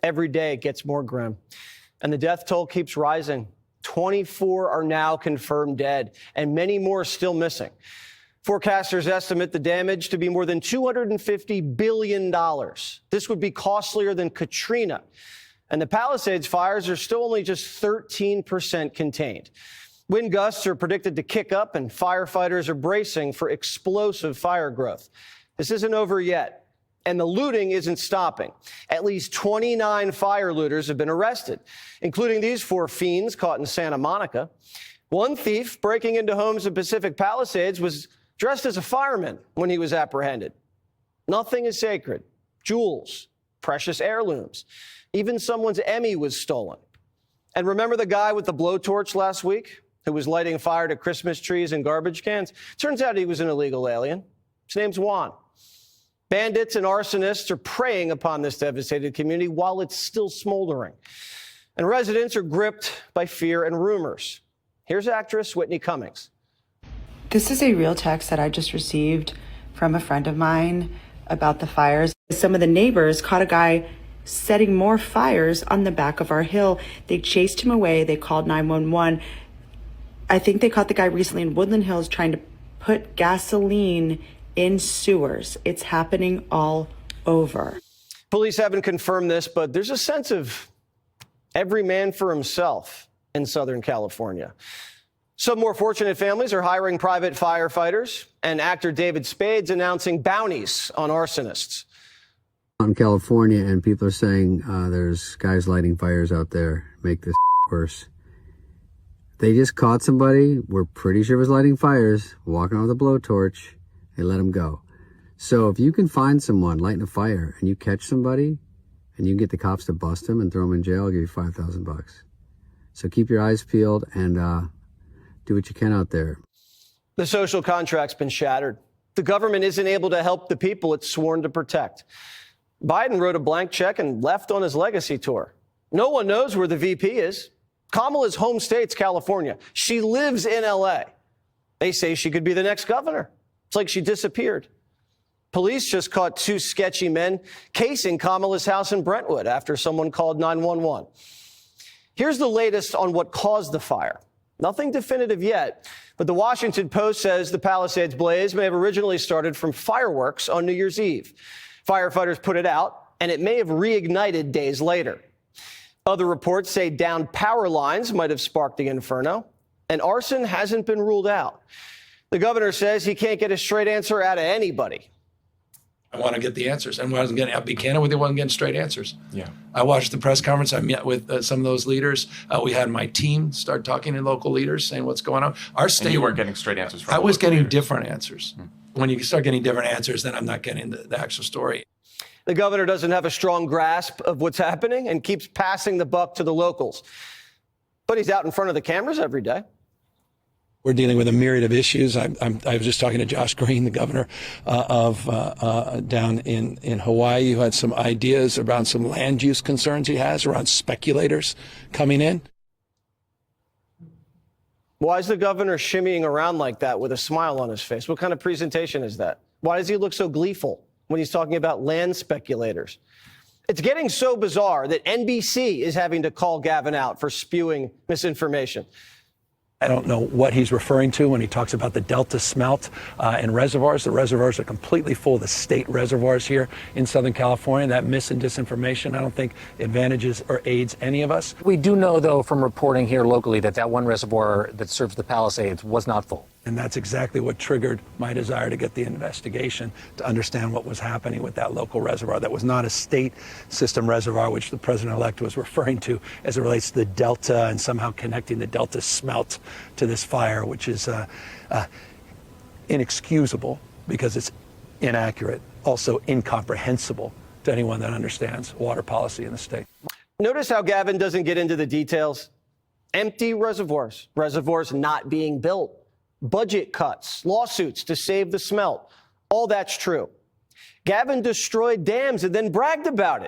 Every day it gets more grim. And the death toll keeps rising. 24 are now confirmed dead, and many more still missing. Forecasters estimate the damage to be more than $250 billion. This would be costlier than Katrina. And the Palisades fires are still only just 13% contained. Wind gusts are predicted to kick up, and firefighters are bracing for explosive fire growth. This isn't over yet, and the looting isn't stopping. At least 29 fire looters have been arrested, including these 4 fiends caught in Santa Monica. One thief breaking into homes in Pacific Palisades was dressed as a fireman when he was apprehended. Nothing is sacred. Jewels, precious heirlooms. Even someone's Emmy was stolen. And remember the guy with the blowtorch last week who was lighting fire to Christmas trees and garbage cans? Turns out he was an illegal alien. His name's Juan. Bandits and arsonists are preying upon this devastated community while it's still smoldering. And residents are gripped by fear and rumors. Here's actress Whitney Cummings. This is a real text that I just received from a friend of mine about the fires. Some of the neighbors caught a guy setting more fires on the back of our hill. They chased him away. They called 911. I think they caught the guy recently in Woodland Hills trying to put gasoline in sewers. It's happening all over. Police haven't confirmed this, but there's a sense of every man for himself in Southern California. Some more fortunate families are hiring private firefighters, and actor David Spade's announcing bounties on arsonists. In California, and people are saying there's guys lighting fires out there, make this worse. They just caught somebody, we're pretty sure was lighting fires, walking with a blowtorch. They let him go. So if you can find someone lighting a fire and you catch somebody and you can get the cops to bust him and throw him in jail, I'll give you $5,000. So keep your eyes peeled and do what you can out there. The social contract's been shattered. The government isn't able to help the people it's sworn to protect. Biden wrote a blank check and left on his legacy tour. No one knows where the VP is. Kamala's home state's California. She lives in L.A. They say she could be the next governor. It's like she disappeared. Police just caught 2 sketchy men casing Kamala's house in Brentwood after someone called 911. Here's the latest on what caused the fire. Nothing definitive yet, but the Washington Post says the Palisades blaze may have originally started from fireworks on New Year's Eve. Firefighters put it out, and it may have reignited days later. Other reports say downed power lines might have sparked the inferno, and arson hasn't been ruled out. The governor says he can't get a straight answer out of anybody. I want to get the answers. And I'll be candid with you, I wasn't getting straight answers. Yeah. I watched the press conference. I met with some of those leaders. We had my team start talking to local leaders, saying what's going on. Our state. And you weren't getting straight answers from I was getting leaders. different answers. When you start getting different answers, then I'm not getting the actual story. The governor doesn't have a strong grasp of what's happening and keeps passing the buck to the locals. But he's out in front of the cameras every day. We're dealing with a myriad of issues. I was just talking to Josh Green, the governor down in Hawaii, who had some ideas around some land use concerns he has around speculators coming in. Why is the governor shimmying around like that with a smile on his face? What kind of presentation is that? Why does he look so gleeful when he's talking about land speculators? It's getting so bizarre that NBC is having to call Gavin out for spewing misinformation. I don't know what he's referring to when he talks about the Delta smelt and reservoirs. The reservoirs are completely full. The state reservoirs here in Southern California, that mis and disinformation, I don't think advantages or aids any of us. We do know, though, from reporting here locally that one reservoir that serves the Palisades was not full. And that's exactly what triggered my desire to get the investigation, to understand what was happening with that local reservoir. That was not a state system reservoir, which the president-elect was referring to as it relates to the Delta and somehow connecting the Delta smelt to this fire, which is inexcusable because it's inaccurate, also incomprehensible to anyone that understands water policy in the state. Notice how Gavin doesn't get into the details. Empty reservoirs, reservoirs not being built. Budget cuts, lawsuits to save the smelt. All that's true. Gavin destroyed dams and then bragged about it.